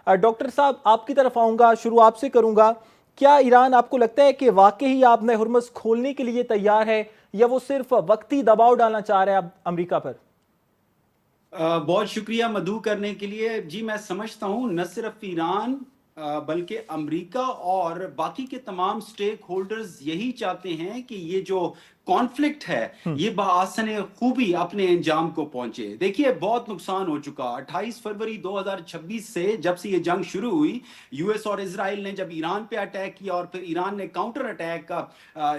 Doctor صاحب آپ کی طرف آؤں گا، شروع آپ سے کروں گا. کیا ایران آپ کو لگتا ہے کہ واقعی آپ نے ہرمز کھولنے کے لیے تیار ہے یا وہ صرف وقتی دباؤ ڈالنا چاہ رہا ہے امریکہ پر؟ بہت شکریہ مدعو کرنے کے لیے. جی میں سمجھتا ہوں نہ صرف ایران بلکہ امریکہ اور باقی کے تمام سٹیک ہولڈرز یہی چاہتے ہیں کہ یہ جو کانفلکٹ ہے یہ بآسن خوبی اپنے انجام کو پہنچے. دیکھیے بہت نقصان ہو چکا. 28 فروری 2026 سے جب سے یہ جنگ شروع ہوئی، یو ایس اور اسرائیل نے جب ایران پہ اٹیک کیا اور پھر ایران نے کاؤنٹر اٹیک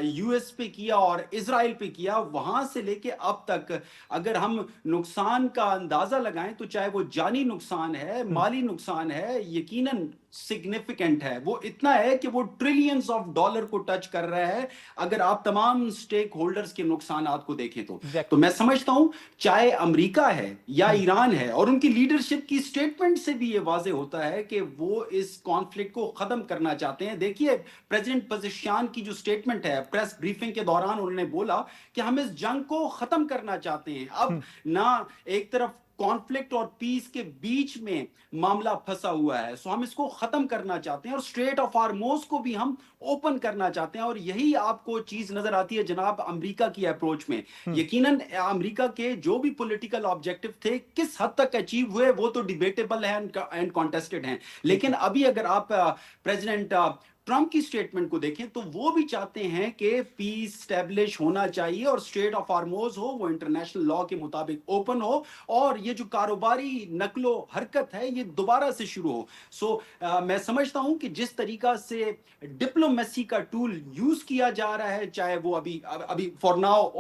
یو ایس پہ کیا اور اسرائیل پہ کیا، وہاں سے لے کے اب تک اگر ہم نقصان کا اندازہ لگائیں تو چاہے وہ جانی نقصان ہے، مالی نقصان ہے، یقیناً سگنیفیکنٹ ہے. وہ اتنا ہے کہ وہ ٹریلینز آف ڈالر کو ٹچ کر رہا ہے اگر آپ تمام سٹیک ہولڈرز کے نقصانات کو دیکھیں تو میں سمجھتا ہوں چاہے امریکہ ہے یا ایران ہے، اور ان کی لیڈرشپ کی سٹیٹمنٹ سے بھی یہ واضح ہوتا ہے کہ وہ اس کانفلکٹ کو ختم کرنا چاہتے ہیں. دیکھیے پریزیڈنٹ پزیشان کی جو سٹیٹمنٹ ہے پریس بریفنگ کے دوران انہوں نے بولا کہ ہم اس جنگ کو ختم کرنا چاہتے ہیں. اب نہ ایک طرف کانفلکٹ اور پیس کے بیچ میں معاملہ پھنسا ہوا ہے، سو ہم اس کو ختم کرنا چاہتے ہیں اور اسٹریٹ آف ہارموز کو بھی ہم اوپن کرنا چاہتے ہیں. اور یہی آپ کو چیز نظر آتی ہے جناب امریکہ کی اپروچ میں. یقیناً امریکہ کے جو بھی پولیٹیکل آبجیکٹو تھے کس حد تک اچیو ہوئے وہ تو ڈیبیٹیبل ہیں اینڈ کانٹیسٹڈ ہیں، لیکن ابھی اگر آپ پریزیڈنٹ ٹرمپ کی سٹیٹمنٹ کو دیکھیں تو وہ بھی چاہتے ہیں کہ پیس سٹیبلش ہونا چاہیے اور اسٹریٹ آف ہارموز ہو وہ انٹرنیشنل لا کے مطابق اوپن ہو، اور یہ جو کاروباری نقل و حرکت ہے یہ دوبارہ سے شروع ہو. سو میں سمجھتا ہوں کہ جس طریقہ سے ڈپلومیسی کا ٹول یوز کیا جا رہا ہے، چاہے وہ ابھی فور ناؤ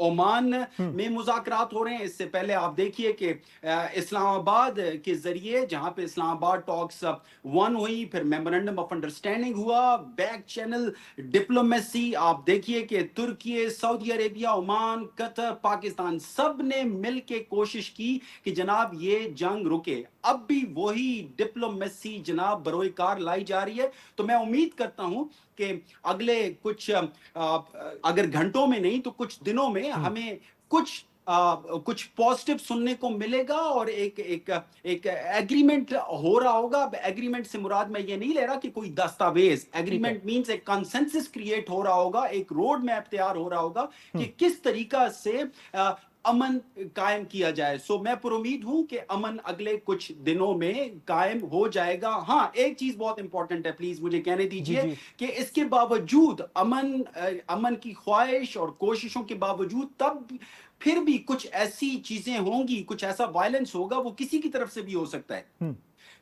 عمان میں مذاکرات ہو رہے ہیں، اس سے پہلے آپ دیکھیے کہ اسلام آباد کے ذریعے جہاں پہ اسلام آباد ٹاکس ون ہوئی، پھر میمورنڈم آف انڈرسٹینڈنگ ہوا، بیک چینل ڈپلومیسی آپ دیکھیے کہ ترکی، سعودی عربیہ، عمان، قطر، پاکستان سب نے مل کے کوشش کی کہ جناب یہ جنگ رکے. اب بھی وہی ڈپلومیسی جناب بروئے کار لائی جا رہی ہے. تو میں امید کرتا ہوں کہ اگلے کچھ اگر گھنٹوں میں نہیں تو کچھ دنوں میں ہمیں کچھ پازیٹیو سننے کو ملے گا اور ایک ایگریمنٹ ہو رہا ہوگا. ایگریمنٹ سے مراد میں یہ نہیں لے رہا کہ کوئی دستاویز، ایگریمنٹ مینز ایک کنسنسس کریٹ ہو رہا ہوگا، ایک روڈ میپ تیار ہو رہا ہوگا کہ کس طریقہ سے امن قائم کیا جائے. سو میں پر امید ہوں کہ امن اگلے کچھ دنوں میں قائم ہو جائے گا. ہاں ایک چیز بہت امپورٹنٹ ہے، پلیز مجھے کہنے دیجئے کہ اس کے باوجود امن کی خواہش اور کوششوں کے باوجود تب پھر بھی کچھ ایسی چیزیں ہوں گی، کچھ ایسا وائلنس ہوگا، وہ کسی کی طرف سے بھی ہو سکتا ہے.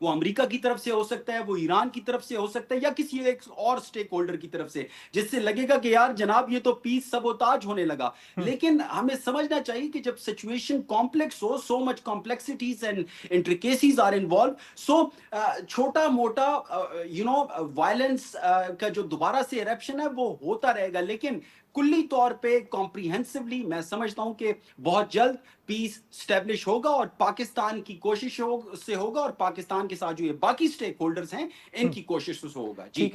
وہ امریکہ کی طرف سے ہو سکتا ہے، وہ ایران کی طرف سے ہو سکتا ہے، یا کسی ایک اور سٹیک ہولڈر کی طرف سے، جس سے لگے گا کہ یار جناب یہ تو پیس سبوتاج ہونے لگا. لیکن ہمیں سمجھنا چاہیے کہ جب سچویشن کمپلیکس ہو، so much complexities and intricacies are involved, so چھوٹا موٹا وائلنس کا جو دوبارہ سے ایرپشن ہے وہ ہوتا رہے گا. لیکن کلی طور پہ کمپریہنسولی میں سمجھتا ہوں کہ بہت جلد پیس سٹیبلش ہوگا اور پاکستان کی کوشش سے ہوگا، اور پاکستان کے ساتھ جو یہ باقی سٹیک ہولڈرز ہیں ان کی کوشش سے ہوگا. جی